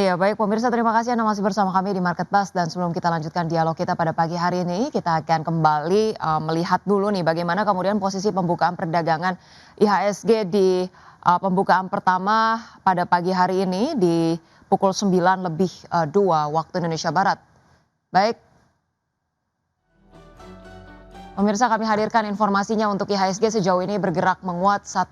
Iya, baik pemirsa, terima kasih Anda masih bersama kami di Market Buzz, dan sebelum kita lanjutkan dialog kita pada pagi hari ini, kita akan kembali melihat dulu nih bagaimana kemudian posisi pembukaan perdagangan IHSG di pembukaan pertama pada pagi hari ini di pukul 9 lebih 2 waktu Indonesia Barat. Baik, pemirsa, kami hadirkan informasinya untuk IHSG sejauh ini bergerak menguat 1%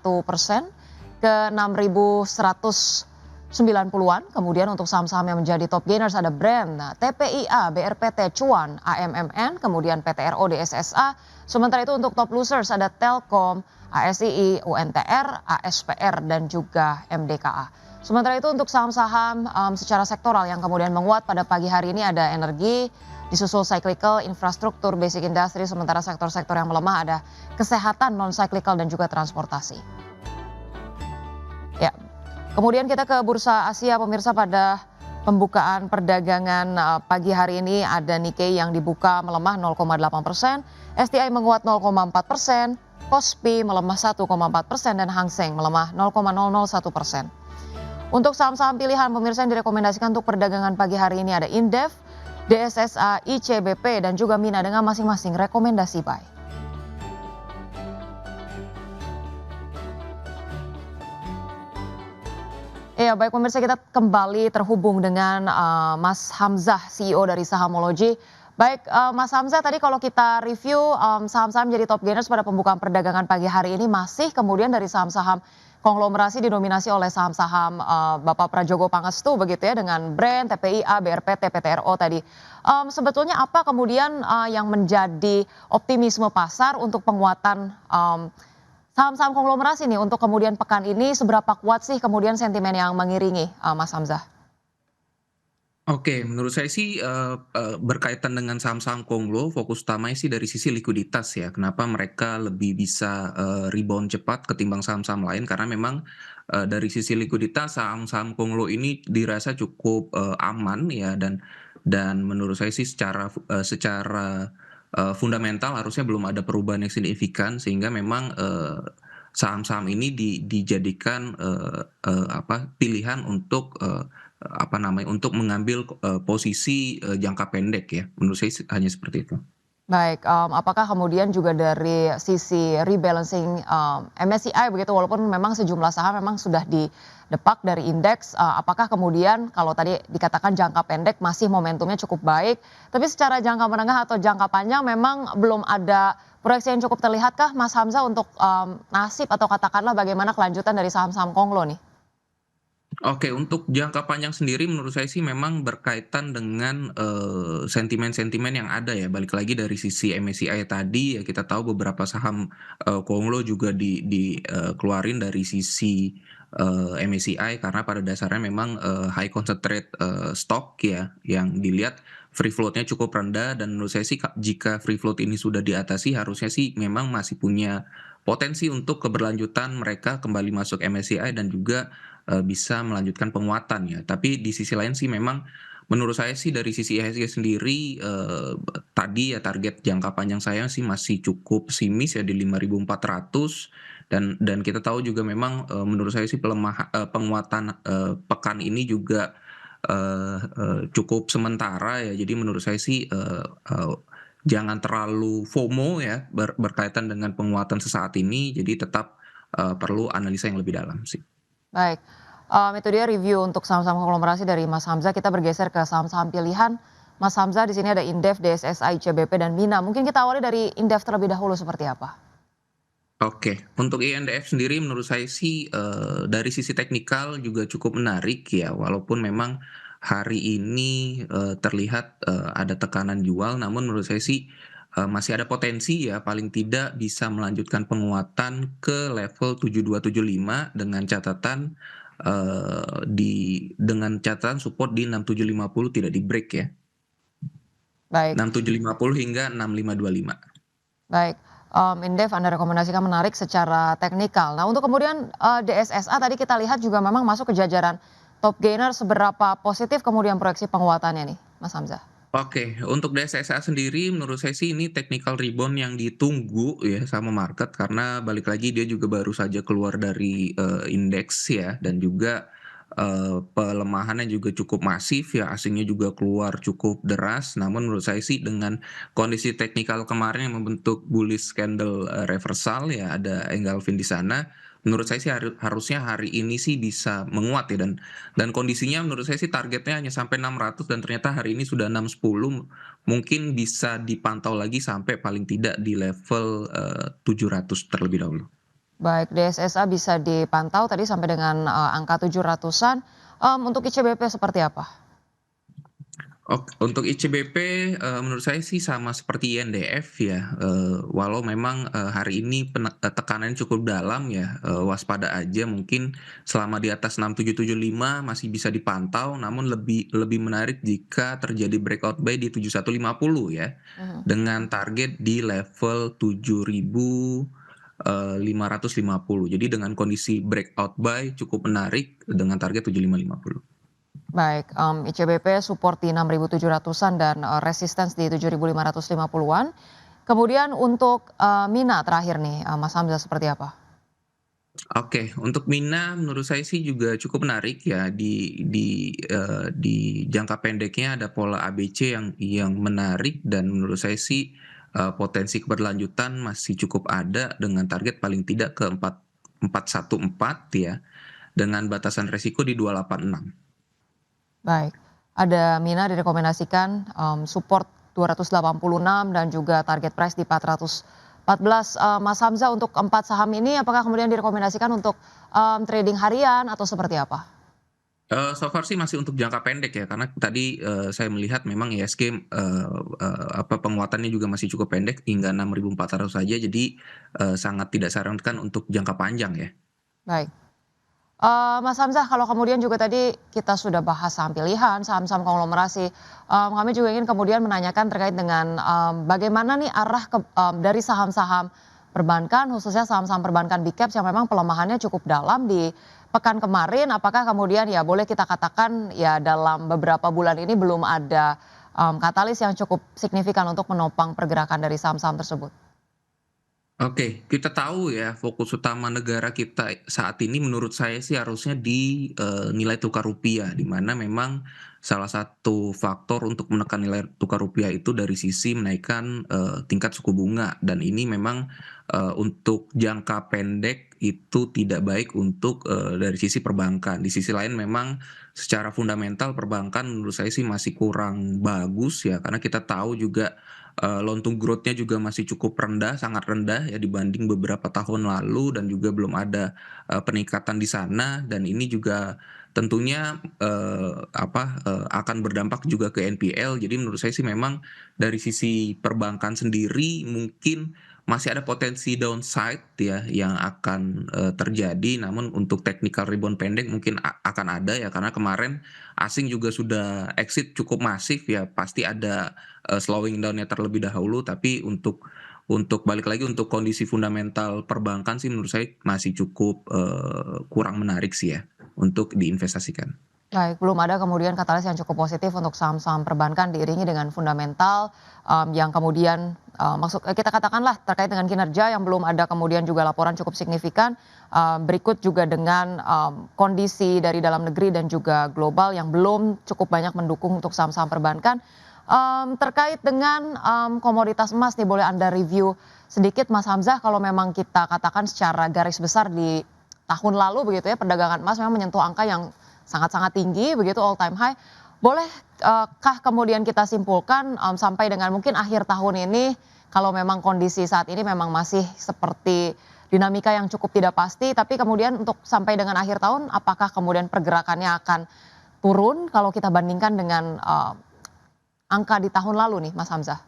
ke 6.190-an. Kemudian untuk saham-saham yang menjadi top gainers ada Brand, TPIA, BRPT, Cuan, AMMN, kemudian PTRO, DSSA. Sementara itu untuk top losers ada Telkom, ASII, UNTR, ASPR, dan juga MDKA. Sementara itu untuk saham-saham secara sektoral yang kemudian menguat pada pagi hari ini ada energi, disusul cyclical, infrastruktur, basic industry, sementara sektor-sektor yang melemah ada kesehatan, non-cyclical, dan juga transportasi. Ya, kemudian kita ke bursa Asia pemirsa, pada pembukaan perdagangan pagi hari ini ada Nikkei yang dibuka melemah 0,8%, STI menguat 0,4%, Kospi melemah 1,4%, dan Hang Seng melemah 0,001%. Untuk saham-saham pilihan pemirsa yang direkomendasikan untuk perdagangan pagi hari ini ada Indef, DSSA, ICBP, dan juga Mina dengan masing-masing rekomendasi buy. Ya, baik pemirsa, kita kembali terhubung dengan Mas Hamzah, CEO dari Sahamology. Baik, Mas Hamzah, tadi kalau kita review saham-saham jadi top gainers pada pembukaan perdagangan pagi hari ini masih kemudian dari saham-saham konglomerasi didominasi oleh saham-saham Bapak Prajogo Pangestu begitu ya, dengan Brand, TPIA, BRPT, PTRO tadi. Sebetulnya apa kemudian yang menjadi optimisme pasar untuk penguatan saham-saham konglomerasi nih untuk kemudian pekan ini, seberapa kuat sih kemudian sentimen yang mengiringi Mas Hamzah? Oke, menurut saya sih, berkaitan dengan saham-saham konglo, fokus utamanya sih dari sisi likuiditas ya. Kenapa mereka lebih bisa, rebound cepat ketimbang saham-saham lain, karena memang, dari sisi likuiditas saham-saham konglo ini dirasa cukup, aman ya, dan menurut saya sih secara fundamental harusnya belum ada perubahan yang signifikan, sehingga memang, saham-saham ini dijadikan, pilihan untuk, untuk mengambil, posisi, jangka pendek ya, menurut saya hanya seperti itu. Baik, apakah kemudian juga dari sisi rebalancing MSCI begitu, walaupun memang sejumlah saham memang sudah didepak dari indeks, apakah kemudian kalau tadi dikatakan jangka pendek masih momentumnya cukup baik, tapi secara jangka menengah atau jangka panjang memang belum ada proyeksi yang cukup terlihat kah Mas Hamzah untuk nasib atau katakanlah bagaimana kelanjutan dari saham-saham konglo nih? Oke, untuk jangka panjang sendiri menurut saya sih memang berkaitan dengan, sentimen-sentimen yang ada ya, balik lagi dari sisi MSCI tadi ya kita tahu beberapa saham, konglo juga keluarin dari sisi, MSCI karena pada dasarnya memang, high concentrate, stock ya, yang dilihat free float-nya cukup rendah dan menurut saya sih jika free float ini sudah diatasi harusnya sih memang masih punya potensi untuk keberlanjutan mereka kembali masuk MSCI dan juga bisa melanjutkan penguatan ya. Tapi di sisi lain sih memang menurut saya sih dari sisi IHSG sendiri, tadi ya target jangka panjang saya sih masih cukup pesimis ya di 5.400 dan kita tahu juga memang, menurut saya sih penguatan, pekan ini juga, cukup sementara ya. Jadi menurut saya sih, jangan terlalu FOMO ya berkaitan dengan penguatan sesaat ini, jadi tetap, perlu analisa yang lebih dalam sih. Baik, itu dia review untuk saham-saham konglomerasi dari Mas Hamzah. Kita bergeser ke saham-saham pilihan. Mas Hamzah, di sini ada Indef, DSSA, ICBP, dan Mina. Mungkin kita awali dari Indef terlebih dahulu, seperti apa? Oke, untuk INDF sendiri menurut saya sih, dari sisi teknikal juga cukup menarik ya, walaupun memang hari ini, terlihat, ada tekanan jual, namun menurut saya sih, masih ada potensi ya, paling tidak bisa melanjutkan penguatan ke level 7275 dengan catatan support di 6750 tidak di-break ya, Baik, 6750 hingga 6525. baik. Indef Anda rekomendasikan menarik secara teknikal. Nah, untuk kemudian DSSA tadi kita lihat juga memang masuk ke jajaran top gainer. Seberapa positif kemudian proyeksi penguatannya nih, Mas Hamzah? Oke, untuk DSSA sendiri menurut saya sih ini technical rebound yang ditunggu ya sama market karena balik lagi dia juga baru saja keluar dari, indeks ya dan juga, pelemahannya juga cukup masif ya, asingnya juga keluar cukup deras. Namun menurut saya sih dengan kondisi teknikal kemarin yang membentuk bullish candle, reversal ya, ada engulfing di sana, menurut saya sih harusnya hari ini sih bisa menguat ya, dan kondisinya menurut saya sih targetnya hanya sampai 600 dan ternyata hari ini sudah 610, mungkin bisa dipantau lagi sampai paling tidak di level, 700 terlebih dahulu. Baik, DSSA bisa dipantau tadi sampai dengan, angka 700-an, untuk ICBP seperti apa? Untuk ICBP, menurut saya sih sama seperti INDF ya, walau memang, hari ini tekanannya cukup dalam ya, waspada aja mungkin selama di atas 6775 masih bisa dipantau, namun lebih lebih menarik jika terjadi breakout buy di 7150 ya, Mhm. dengan target di level 7.550. Jadi dengan kondisi breakout buy cukup menarik dengan target 7550. Baik, ICBP support di 6.700-an dan, resistance di 7.550-an. Kemudian untuk, Mina terakhir nih, Mas Hamzah seperti apa? Oke, untuk Mina menurut saya sih juga cukup menarik ya di jangka pendeknya ada pola ABC yang menarik dan menurut saya sih, potensi keberlanjutan masih cukup ada dengan target paling tidak ke 4.414 ya, dengan batasan resiko di 286. Baik, ada Mina direkomendasikan, support 286 dan juga target price di 414. Mas Hamzah untuk 4 saham ini apakah kemudian direkomendasikan untuk, trading harian atau seperti apa? So far sih masih untuk jangka pendek ya, karena tadi, saya melihat memang ISG, penguatannya juga masih cukup pendek hingga 6.400 saja, jadi, sangat tidak sarankan untuk jangka panjang ya. Baik. Mas Hamzah, kalau kemudian juga tadi kita sudah bahas saham pilihan, saham-saham konglomerasi, kami juga ingin kemudian menanyakan terkait dengan, bagaimana nih arah dari saham-saham perbankan, khususnya saham-saham perbankan big caps yang memang pelemahannya cukup dalam di pekan kemarin, apakah kemudian ya boleh kita katakan ya dalam beberapa bulan ini belum ada, katalis yang cukup signifikan untuk menopang pergerakan dari saham-saham tersebut? Oke, kita tahu ya fokus utama negara kita saat ini menurut saya sih harusnya di, nilai tukar rupiah, di mana memang salah satu faktor untuk menekan nilai tukar rupiah itu dari sisi menaikkan, tingkat suku bunga dan ini memang, untuk jangka pendek itu tidak baik untuk, dari sisi perbankan. Di sisi lain memang secara fundamental perbankan menurut saya sih masih kurang bagus ya, karena kita tahu juga loan to growth-nya juga masih cukup rendah, sangat rendah ya dibanding beberapa tahun lalu dan juga belum ada, peningkatan di sana dan ini juga tentunya, akan berdampak juga ke NPL. Jadi menurut saya sih memang dari sisi perbankan sendiri mungkin masih ada potensi downside ya yang akan, terjadi, namun untuk technical rebound pendek mungkin akan ada ya karena kemarin asing juga sudah exit cukup masif ya, pasti ada slowing down-nya terlebih dahulu, tapi untuk balik lagi untuk kondisi fundamental perbankan sih menurut saya masih cukup, kurang menarik sih ya untuk diinvestasikan. Baik, belum ada kemudian katalis yang cukup positif untuk saham-saham perbankan diiringi dengan fundamental, yang kemudian, kita katakanlah terkait dengan kinerja yang belum ada kemudian juga laporan cukup signifikan, berikut juga dengan, kondisi dari dalam negeri dan juga global yang belum cukup banyak mendukung untuk saham-saham perbankan. Terkait dengan, komoditas emas nih boleh Anda review sedikit Mas Hamzah kalau memang kita katakan secara garis besar di tahun lalu begitu ya perdagangan emas memang menyentuh angka yang sangat-sangat tinggi begitu all time high. Boleh, kah kemudian kita simpulkan, sampai dengan mungkin akhir tahun ini kalau memang kondisi saat ini memang masih seperti dinamika yang cukup tidak pasti, tapi kemudian untuk sampai dengan akhir tahun apakah kemudian pergerakannya akan turun kalau kita bandingkan dengan, angka di tahun lalu nih Mas Hamzah?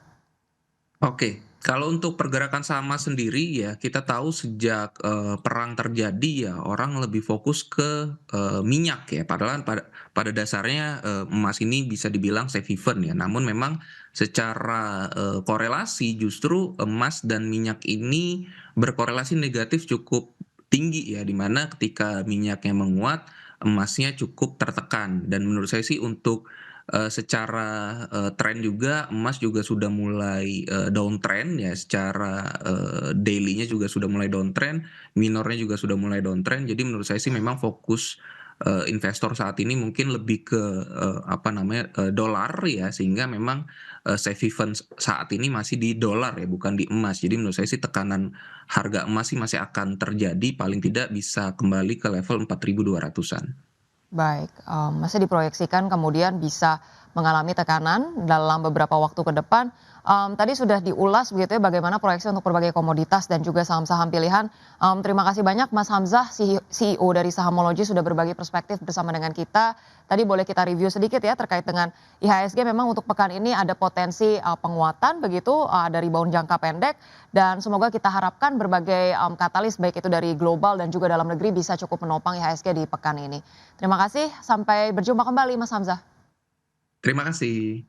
Oke, kalau untuk pergerakan saham Mas sendiri ya kita tahu sejak, perang terjadi ya orang lebih fokus ke, minyak ya padahal pada dasarnya, emas ini bisa dibilang safe haven ya namun memang secara, korelasi justru emas dan minyak ini berkorelasi negatif cukup tinggi ya di mana ketika minyaknya menguat, emasnya cukup tertekan dan menurut saya sih untuk secara, tren juga emas juga sudah mulai, downtrend ya secara, daily-nya juga sudah mulai downtrend, minornya juga sudah mulai downtrend. Jadi menurut saya sih memang fokus, investor saat ini mungkin lebih ke, dolar ya, sehingga memang, safe haven saat ini masih di dolar ya, bukan di emas. Jadi menurut saya sih tekanan harga emas sih masih akan terjadi, paling tidak bisa kembali ke level 4.200-an. Baik, masih diproyeksikan kemudian bisa mengalami tekanan dalam beberapa waktu ke depan. Tadi sudah diulas begitu ya bagaimana proyeksi untuk berbagai komoditas dan juga saham-saham pilihan. Terima kasih banyak Mas Hamzah, CEO dari Sahamology sudah berbagi perspektif bersama dengan kita. Tadi boleh kita review sedikit ya terkait dengan IHSG memang untuk pekan ini ada potensi penguatan begitu ada rebound jangka pendek dan semoga kita harapkan berbagai katalis baik itu dari global dan juga dalam negeri bisa cukup menopang IHSG di pekan ini. Terima kasih, sampai berjumpa kembali Mas Hamzah. Terima kasih.